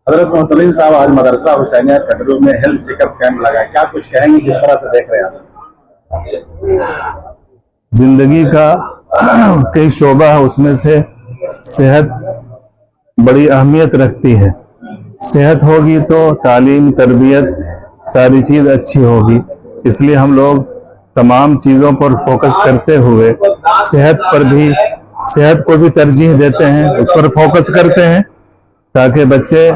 हजरत मोहतमीम साहब आज मदरसा हुसैनिया कटरू में हेल्थ चेकअप कैंप लगा, क्या कुछ कहेंगे, किस तरह से देख रहे हैं आप? जिंदगी का कई शोबा है, उसमें से सेहत बड़ी अहमियत रखती है। सेहत होगी तो तालीम तरबियत सारी चीज़ अच्छी होगी। इसलिए हम लोग तमाम चीज़ों पर फोकस करते हुए सेहत को भी तरजीह देते हैं, उस पर फोकस करते हैं ताकि बच्चे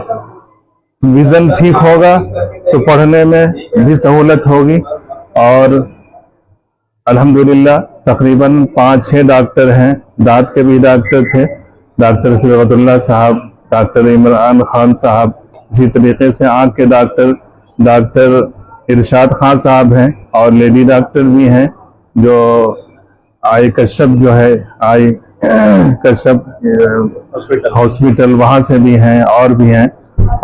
विज़न ठीक होगा तो पढ़ने में भी सहूलत होगी। और अल्हम्दुलिल्लाह तकरीबन 5-6 डॉक्टर हैं, दांत के भी डॉक्टर थे, डॉक्टर सिबगतुल्लाह साहब, डॉक्टर इमरान खान साहब, इसी तरीके से आँख के डॉक्टर इरशाद खान साहब हैं, और लेडी डॉक्टर भी हैं जो आई कश्यप जो है आई कश्यप हॉस्पिटल वहाँ से भी हैं और भी हैं।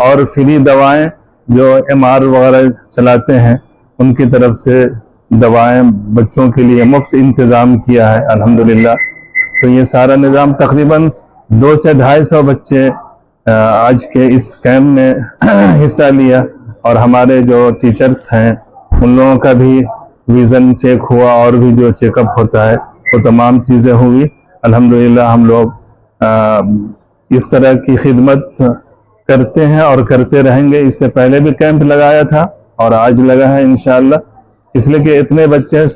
और फ्री दवाएं जो MR वगैरह चलाते हैं उनकी तरफ से दवाएं बच्चों के लिए मुफ्त इंतज़ाम किया है अल्हम्दुलिल्लाह। तो ये सारा निज़ाम तकरीबन 200 से 250 बच्चे आज के इस कैंप में हिस्सा लिया, और हमारे जो टीचर्स हैं उन लोगों का भी विज़न चेक हुआ और भी जो चेकअप होता है वो तमाम चीज़ें हुई अल्हम्दुलिल्लाह। हम लोग इस तरह की खिदमत करते हैं और करते रहेंगे। इससे पहले भी कैंप लगाया था और आज लगा है इंशाअल्लाह, इसलिए कि इतने बच्चे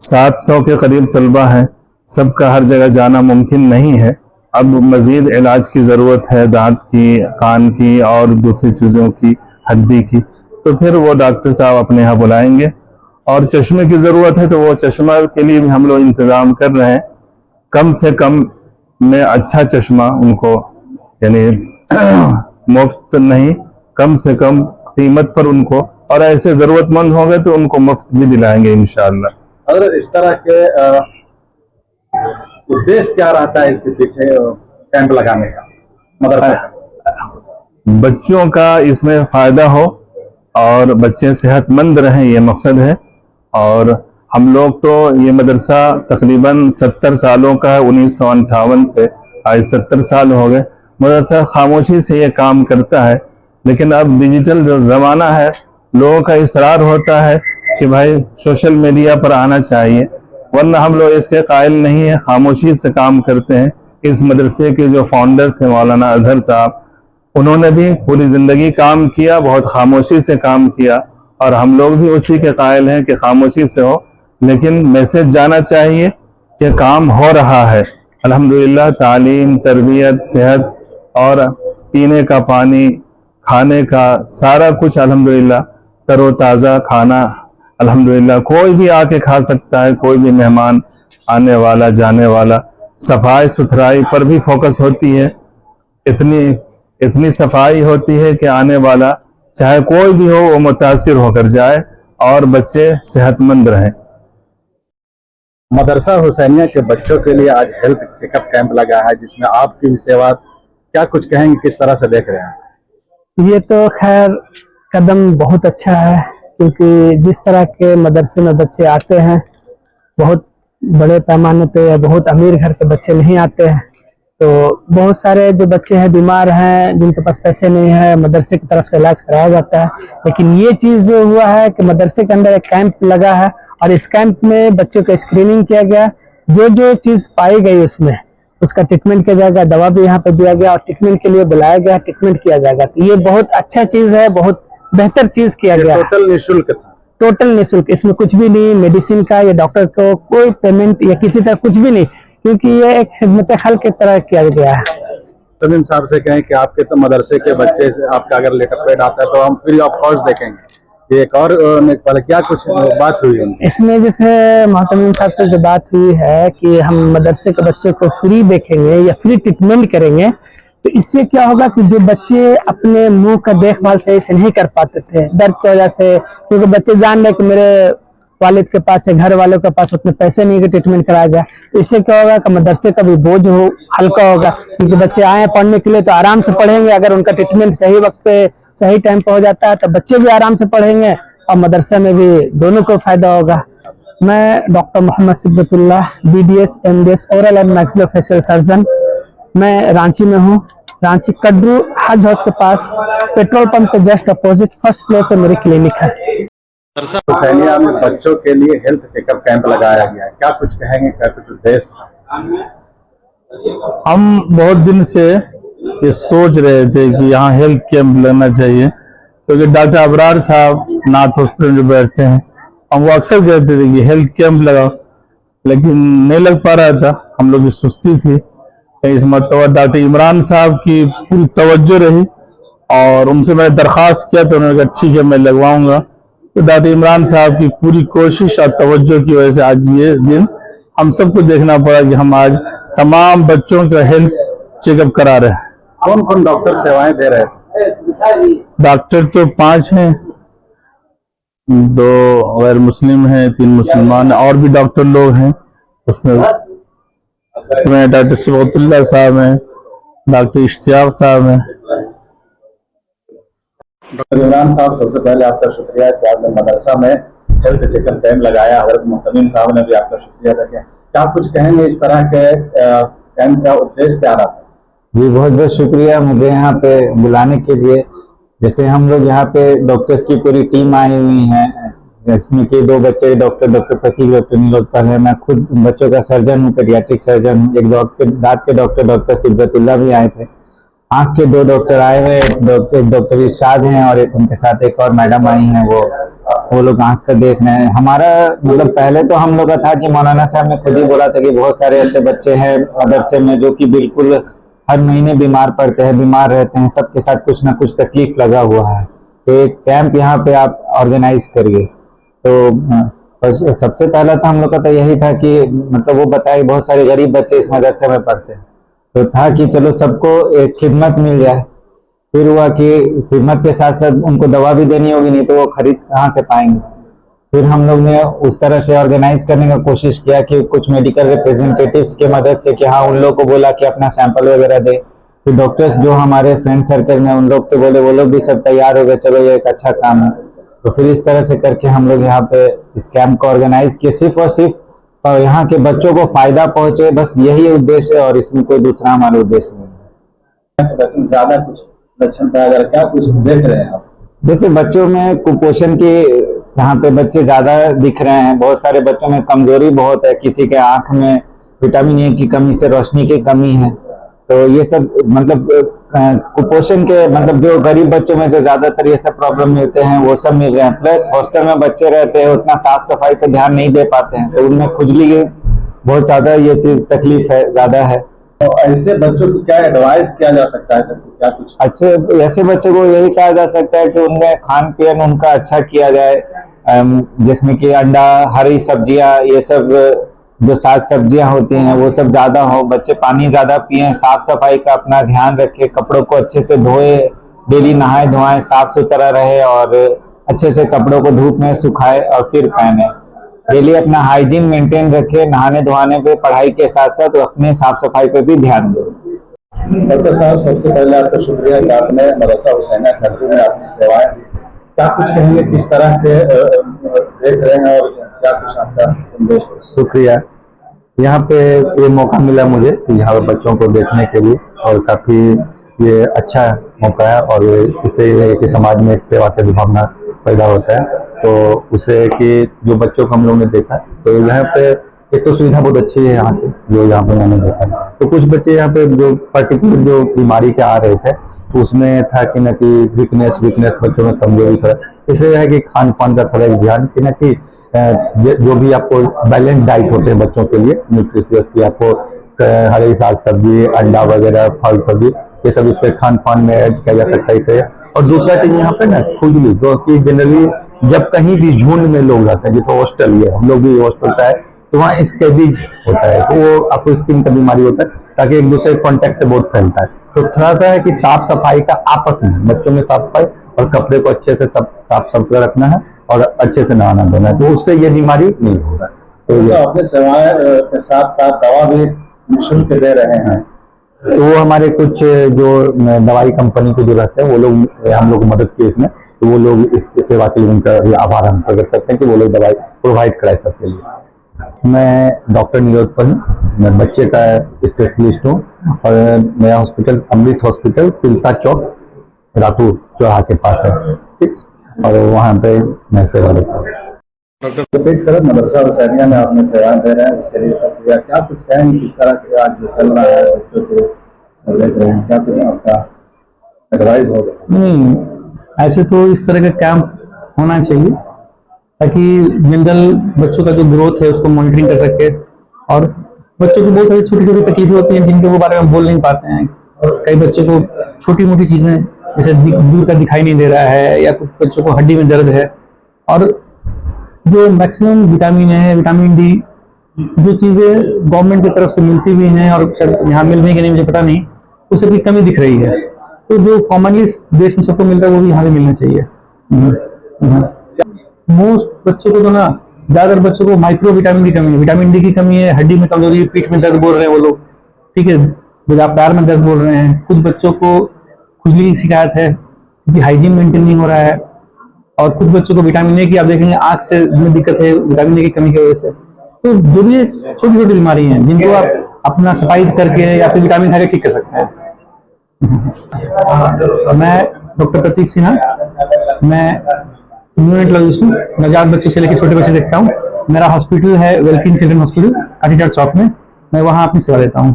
700 के करीब तलबा हैं, सबका हर जगह जाना मुमकिन नहीं है। अब मज़ीद इलाज की ज़रूरत है, दांत की, कान की और दूसरी चीज़ों की, हड्डी की, तो फिर वो डॉक्टर साहब अपने यहाँ बुलाएंगे। और चश्मे की ज़रूरत है तो वो चश्मा के लिए भी हम लोग इंतज़ाम कर रहे हैं, कम से कम में अच्छा चश्मा उनको, यानी मुफ्त नहीं, कम से कम कीमत पर उनको, और ऐसे ज़रूरतमंद होंगे तो उनको मुफ्त भी दिलाएंगे इंशाअल्लाह। अगर इस तरह के उद्देश्य क्या रहता है इसके पीछे कैंप लगाने का मदरसा का? बच्चों का इसमें फ़ायदा हो और बच्चे सेहतमंद रहें, ये मकसद है। और हम लोग तो ये मदरसा तकरीबन 70 सालों का है, 1958 से आज 70 साल हो गए। मदरसा खामोशी से ये काम करता है, लेकिन अब डिजिटल जो ज़माना है, लोगों का इसरार होता है कि भाई सोशल मीडिया पर आना चाहिए, वरना हम लोग इसके कायल नहीं है, खामोशी से काम करते हैं। इस मदरसे के जो फाउंडर थे मौलाना अजहर साहब, उन्होंने भी पूरी ज़िंदगी काम किया, बहुत खामोशी से काम किया, और हम लोग भी उसी के कायल हैं कि खामोशी से हो, लेकिन मैसेज जाना चाहिए कि काम हो रहा है अल्हम्दुलिल्लाह। तालीम तरबियत सेहत और पीने का पानी, खाने का सारा कुछ अल्हम्दुलिल्लाह, तरोताज़ा खाना अल्हम्दुलिल्लाह, कोई भी आके खा सकता है, कोई भी मेहमान आने वाला जाने वाला। सफाई सुथराई पर भी फोकस होती है, इतनी सफाई होती है कि आने वाला चाहे कोई भी हो वो मुतासिर होकर जाए और बच्चे सेहतमंद रहें। मदरसा हुसैनिया के बच्चों के लिए आज हेल्थ चेकअप कैंप लगा है, जिसमें आपकी भी सेवा, क्या कुछ कहेंगे, किस तरह से देख रहे हैं? ये तो खैर कदम बहुत अच्छा है, क्योंकि जिस तरह के मदरसे में बच्चे आते हैं, बहुत बड़े पैमाने पे या बहुत अमीर घर के बच्चे नहीं आते हैं, तो बहुत सारे जो बच्चे हैं बीमार हैं, जिनके पास पैसे नहीं है, मदरसे की तरफ से इलाज कराया जाता है। लेकिन ये चीज़ जो हुआ है कि मदरसे के अंदर एक कैंप लगा है, और इस कैंप में बच्चों का स्क्रीनिंग किया गया, जो चीज़ पाई गई उसमें उसका ट्रीटमेंट किया जाएगा, दवा भी यहाँ पे दिया गया और ट्रीटमेंट के लिए बुलाया गया, ट्रीटमेंट किया जाएगा। तो ये बहुत अच्छा चीज़ है, बहुत बेहतर चीज़ किया गया। टोटल निःशुल्क था? टोटल निःशुल्क, इसमें कुछ भी नहीं, मेडिसिन का या डॉक्टर को कोई पेमेंट या किसी तरह कुछ भी नहीं, क्योंकि ये एक खिदमत खल की तरह किया गया है। तमीम साहब से कहें कि आपके तो मदरसे के बच्चे से आपका अगर लेटर पेड आता है तो हम फ्री ऑफ कॉस्ट देखेंगे। एक और पहले क्या कुछ बात हुई उनसे? इसमें जैसे मोहतमीम साहब से जो बात हुई है कि हम मदरसे के बच्चे को फ्री देखेंगे या फ्री ट्रीटमेंट करेंगे, तो इससे क्या होगा कि जो बच्चे अपने मुंह का देखभाल सही से नहीं कर पाते थे दर्द की वजह से, क्योंकि बच्चे जान रहे कि मेरे वालिद के पास या घर वालों के पास उतने पैसे नहीं कि ट्रीटमेंट कराया जाए, तो इससे क्या होगा कि मदरसे का भी बोझ हल्का होगा, क्योंकि बच्चे आए पढ़ने के लिए तो आराम से पढ़ेंगे। अगर उनका ट्रीटमेंट सही वक्त पे सही टाइम पे हो जाता है तो बच्चे भी आराम से पढ़ेंगे और मदरसे में भी दोनों को फायदा होगा। मैं doctor Mohammad Sibgatullah, BDS MDS oral and maxillofacial surgeon, मैं रांची में हूँ। रांची कड्रू हज हाउस के पास पेट्रोल पंप के जस्ट अपोजिट फर्स्ट फ्लोर पे मेरी क्लिनिक है। हुसैनिया में बच्चों के लिए हेल्थ चेकअप कैंप लगाया गया है, क्या कुछ कहेंगे, क्या कुछ उद्देश्य? हम बहुत दिन से ये सोच रहे थे कि यहाँ हेल्थ कैंप लगना चाहिए, क्योंकि डॉक्टर अबरार साहब नाथ हॉस्पिटल में बैठते हैं, हम वो अक्सर कहते थे कि हेल्थ कैंप लगाओ, लेकिन नहीं लग पा रहा था, हम लोग की सुस्ती थी। इस मरतबा डॉक्टर इमरान साहब की पूरी तवज्जो रही और उनसे मैंने दरख्वास्त किया तो उन्होंने कहा ठीक है मैं लगवाऊंगा। तो डॉक्टर इमरान साहब की पूरी कोशिश और तवज्जो की वजह से आज ये दिन हम सबको देखना पड़ा कि हम आज तमाम बच्चों का हेल्थ चेकअप करा रहे हैं। कौन कौन डॉक्टर सेवाएं दे रहे हैं? डॉक्टर तो 5 हैं, 2 गैर मुस्लिम हैं, 3 मुसलमान, और भी डॉक्टर लोग हैं उसमें डॉक्टर सबतुल्लाह साहब हैं, डॉक्टर इश्तियाक साहब हैं। डॉक्टर इमरान साहब, सबसे पहले आपका शुक्रिया कि आपने मदरसा में हेल्थ चेकअप कैंप लगाया। हज़रत मोहतमीम साहब ने भी आपका शुक्रिया अदा किया। क्या कुछ कहेंगे इस तरह के कैंप का उद्देश्य क्या रहा? जी बहुत बहुत शुक्रिया मुझे यहाँ पे बुलाने के लिए। जैसे हम लोग यहाँ पे डॉक्टर्स की पूरी टीम आई हुई है, जिसमें कि 2 बच्चे डॉक्टर प्रतीक, डॉक्टर नीलोत्पल है, मैं खुद बच्चों का सर्जन हूँ, पेडियाट्रिक सर्जन हूँ। एक दांत के डॉक्टर सिबगतुल्लाह भी आए थे, आँख के 2 डॉक्टर आए हुए, एक डॉक्टर इरशाद हैं और एक उनके साथ एक और मैडम आई हैं, वो लोग आँख का देख रहे हैं। हमारा मतलब पहले तो हम लोग का था कि मौलाना साहब ने खुद ही बोला था कि बहुत सारे ऐसे बच्चे हैं मदरसे में जो कि बिल्कुल हर महीने बीमार पड़ते हैं, बीमार रहते हैं, सबके साथ कुछ ना कुछ तकलीफ लगा हुआ है, तो एक कैंप यहाँ पे आप ऑर्गेनाइज करिए। तो सबसे पहला तो हम लोग का तो यही था कि मतलब वो बताए बहुत सारे गरीब बच्चे इस मदरसे में पढ़ते हैं, तो था कि चलो सबको एक खिदमत मिल जाए। फिर हुआ कि खिदमत के साथ साथ उनको दवा भी देनी होगी, नहीं तो वो खरीद कहाँ से पाएंगे। फिर हम लोग ने उस तरह से ऑर्गेनाइज करने का कोशिश किया कि कुछ मेडिकल रिप्रेजेंटेटिव्स के मदद से कि हाँ उन लोग को बोला कि अपना सैंपल वगैरह दे। फिर डॉक्टर्स जो हमारे फ्रेंड सर्कल में उन लोग से बोले, वो लोग भी सब तैयार हो गए, चलो ये एक अच्छा काम है। तो फिर इस तरह से करके हम लोग यहाँ पे इस कैंप को ऑर्गेनाइज किए, सिर्फ और सिर्फ यहाँ के बच्चों को फायदा पहुंचे, बस यही उद्देश्य है और इसमें कोई दूसरा हमारा उद्देश्य नहीं है। ज्यादा कुछ लक्षण पाया जा रहा है, क्या कुछ देख रहे हैं आप? जैसे बच्चों में कुपोषण की यहाँ पे बच्चे ज्यादा दिख रहे हैं, बहुत सारे बच्चों में कमजोरी बहुत है, किसी के आंख में विटामिन ए की कमी से रोशनी की कमी है, तो ये सब मतलब कुपोषण के मतलब जो गरीब बच्चों में जो ज्यादातर ये सब प्रॉब्लम मिलते हैं वो सब मिल रहे हैं। प्लस हॉस्टल में बच्चे रहते हैं, उतना साफ सफाई पे ध्यान नहीं दे पाते हैं, तो उनमें खुजली की बहुत ज्यादा ये चीज तकलीफ है, ज्यादा है। तो ऐसे बच्चों को क्या एडवाइस किया जा सकता है सबको, क्या कुछ? अच्छे ऐसे बच्चों को यही कहा जा सकता है कि उनमें खान पीन उनका अच्छा किया जाए, जिसमें कि अंडा, हरी सब्जियां, ये सब जो साग सब्जियां होती हैं वो सब ज्यादा हो, बच्चे पानी ज्यादा पिए, साफ सफाई का अपना ध्यान रखे, कपड़ों को अच्छे से धोए, डेली नहाए धोएं, साफ सुथरा रहे और अच्छे से कपड़ों को धूप में सुखाए और फिर पहने। डेली अपना हाइजीन मेंटेन रखे, नहाने धोने पे, पढ़ाई के साथ साथ अपने साफ सफाई पे भी ध्यान दें। डॉक्टर साहब, सबसे पहले आपका शुक्रिया कि आपने मदरसा हुसैनिया खड़रू में अपनी सेवाएं दी। क्या कुछ कहेंगे, किस तरह के देख रहे हैं और क्या कुछ आपका संदेश? शुक्रिया, यहाँ पे ये मौका मिला मुझे यहाँ पे बच्चों को देखने के लिए और काफी ये अच्छा मौका है और इससे ये है कि समाज में एक सेवा की भावना पैदा होता है। तो उसे कि जो बच्चों को हम लोग ने देखा तो यहाँ पे एक तो सुविधा बहुत अच्छी है यहाँ की, जो यहाँ पे मैंने देखा। तो कुछ बच्चे यहाँ पे जो पर्टिकुलर जो बीमारी के आ रहे थे तो उसमें था कि न कि वीकनेस बच्चों में कमजोरी था, इसलिए है कि खान पान का थोड़ा ध्यान कि न कि जो भी आपको बैलेंस डाइट होते हैं बच्चों के लिए न्यूट्रिशियस की, आपको हरी साग सब्जी, अंडा वगैरह, फल सब्जी, ये सब इसके खान पान में ऐड किया जा सकता है इसे। और दूसरा चीज यहाँ पे ना खुजली, जो कि जनरली जब कहीं भी झुंड में लोग जाते हैं, जैसे हॉस्टल है, हम लोग भी हॉस्टल से आए तो वहाँ स्कैबिज होता है, तो वो आपको स्किन का बीमारी होता है, ताकि एक दूसरे कॉन्टेक्ट से बहुत फैलता है। तो थोड़ा सा है कि साफ सफाई का आपस में बच्चों में साफ सफाई और कपड़े को अच्छे से साफ सुथरा रखना है और अच्छे से नहाना धोना है, तो उससे ये बीमारी नहीं होगा। तो अपने सेवाएं के साथ साथ दवा भी निःशुल्क दे रहे हैं, तो वो हमारे कुछ जो दवाई कंपनी के जो रहते हैं वो लोग हम लोग मदद किए इसमें, तो वो लोग इस सेवा के लिए उनका आभार हम प्रकट करते हैं कि वो लोग दवाई प्रोवाइड कराए सबके लिए। मैं डॉक्टर नीलोत्पल हूँ, मैं बच्चे का स्पेशलिस्ट हूँ और मेरा हॉस्पिटल अमृत हॉस्पिटल तिलका चौक रातूर चौराहा के पास है, ठीक। और वहाँ पे मैं सेवा देता हूँ। डॉक्टर प्रतीक सर, मदरसा हुसैनिया में आपने सेवाएं दे रहे हैं, उसके लिए शुक्रिया। क्या कुछ कहेंगे किस तरह के आज जो चल रहा है बच्चों को देख रहे हैं, क्या कुछ आपका एडवाइस होगा? ऐसे तो इस तरह का कैंप होना चाहिए ताकि जनरल बच्चों का जो ग्रोथ है उसको मॉनिटरिंग कर सके। और बच्चों को बहुत सारी छोटी छोटी तकलीफें होती हैं जिनके बारे में हम बोल नहीं पाते हैं। कई बच्चों को छोटी मोटी चीजें जैसे दूर का दिखाई नहीं दे रहा है, या कुछ बच्चों को हड्डी में दर्द है, और जो मैक्सिमम विटामिन है, विटामिन डी, जो चीजें गवर्नमेंट की तरफ से मिलती भी हैं और यहाँ मिल रही है कि नहीं मुझे पता नहीं, उसे भी कमी दिख रही है। तो जो कॉमनली देश में सबको मिलता है वो भी यहाँ भी मिलना चाहिए। मोस्ट बच्चों को तो ना, ज्यादातर बच्चों को माइक्रो विटामिन की कमी है, विटामिन डी की कमी है, हड्डी में कमजोरी है, पीठ में दर्द बोल रहे हैं वो लोग, ठीक है, पैर में दर्द बोल रहे हैं। कुछ बच्चों को खुजली की शिकायत है क्योंकि हाइजीन मेंटेन नहीं हो रहा है, और कुछ बच्चों को विटामिन ए की आप देखेंगे आंख से में दिक्कत है विटामिन ए की कमी की वजह से। तो जो भी छोटी छोटी बीमारी हैं जिनको आप अपना सफाई करके या फिर विटामिन खा के ठीक कर सकते हैं। मैं डॉक्टर प्रतीक सिन्हा, मैं न्यूनेटोलॉजिस्ट हूँ, नवजात बच्चे से लेकर छोटे बच्चे देखता हूँ। मेरा हॉस्पिटल है वेलकिंग चिल्ड्रन हॉस्पिटल काटीटार चौक में, मैं वहाँ अपनी सेवा देता हूँ।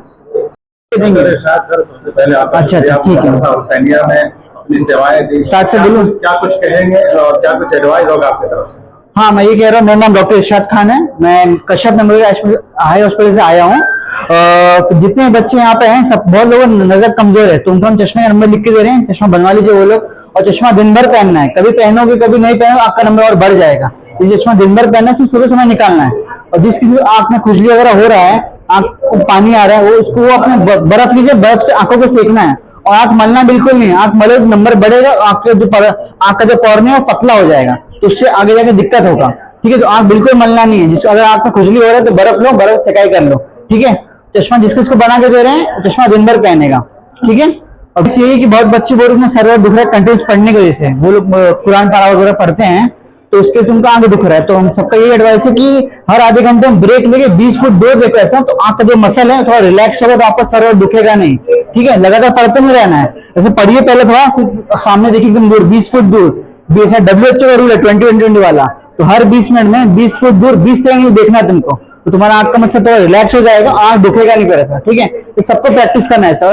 सबसे पहले आप अच्छा, ठीक है। मदरसा हुसैनिया में अपनी सेवाएं दी, स्टार्ट से बोलो। क्या कुछ कहेंगे और क्या कुछ एडवाइस होगा आपकी तरफ से? हाँ, मैं ये कह रहा हूँ, मेरा नाम डॉक्टर इरशाद खान है, मैं कश्यप मेमोरियल हाई हॉस्पिटल से आया हूँ। जितने बच्चे यहाँ पे हैं सब बहुत लोगों नजर कमजोर है, तो उनको हम चश्मे का नंबर लिख के दे रहे हैं, चश्मा बनवा लीजिए वो लोग। और चश्मा दिन भर पहनना है, कभी पहनोगे कभी नहीं पहनोगे आपका नंबर और बढ़ जाएगा। ये चश्मा दिन भर पहनना है, सिर्फ सुबह समय निकालना है। और जिस किसी आंख में खुजली वगैरह हो रहा है, आंख को पानी आ रहा है, वो उसको वो अपने बर्फ लीजिए, बर्फ से आंखों को सेकना है। और आंख मलना बिल्कुल नहीं, आंख मले तो नंबर बढ़ेगा, आंख का जो कॉर्निया है वो पतला हो जाएगा, तो उससे आगे जाके दिक्कत होगा, ठीक है। तो आंख बिल्कुल मलना नहीं है। जिसको अगर आंख में खुजली हो रहा है तो बर्फ लो, बर्फ सेकाई कर लो, ठीक है। चश्मा जिसको बना के दे रहे हैं चश्मा दिन भर पहनेगा, ठीक है। और यही कि बहुत बच्चे बोल रहे हैं सर दुख रहा है कंटिन्यूस पढ़ने की वजह से, वो लोग कुरान पारा वगैरह पढ़ते हैं तो उसके से उनका आंख दुख रहा है। तो हम सबका यही एडवाइस है कि हर आधे घंटे में ब्रेक लेके 20 फुट दूर देखो ऐसा, तो आंख का जो मसल है थोड़ा रिलैक्स होगा, तो आपका सर दुखेगा नहीं, ठीक है। लगातार पढ़ते नहीं रहना है, जैसे पढ़िए पहले थोड़ा, फिर सामने देखिए एकदम दूर 20 फुट दूर। WHO का रूल है 20-20 वाला, तो हर 20 मिनट में 20 फुट दूर 20 सेकंड देखना है तुमको, तो तुम्हारा आंख का मसल थोड़ा रिलैक्स हो जाएगा, आंख दुखेगा नहीं पड़ेगा, ठीक है। तो सबको प्रैक्टिस करना है ऐसा,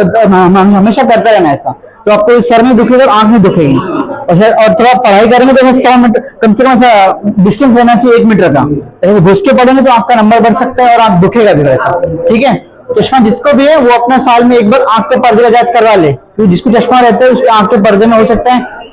हमेशा करता रहना है ऐसा, तो आपको सर में दुखेगा और आंख में दुखेगी। और थोड़ा पढ़ाई करेंगे तो 100 मीटर कम से कम डिस्टेंस रहना चाहिए 1 मीटर का, तो घुस के पढ़ेंगे तो आपका नंबर बढ़ सकता है और आंख दुखेगा भी ऐसा, ठीक है। चश्मा जिसको भी है वो अपना साल में एक बार आंख के पर्दे का जांच करवा ले, क्योंकि जिसको चश्मा रहता है उसके आंख के पर्दे में हो सकता है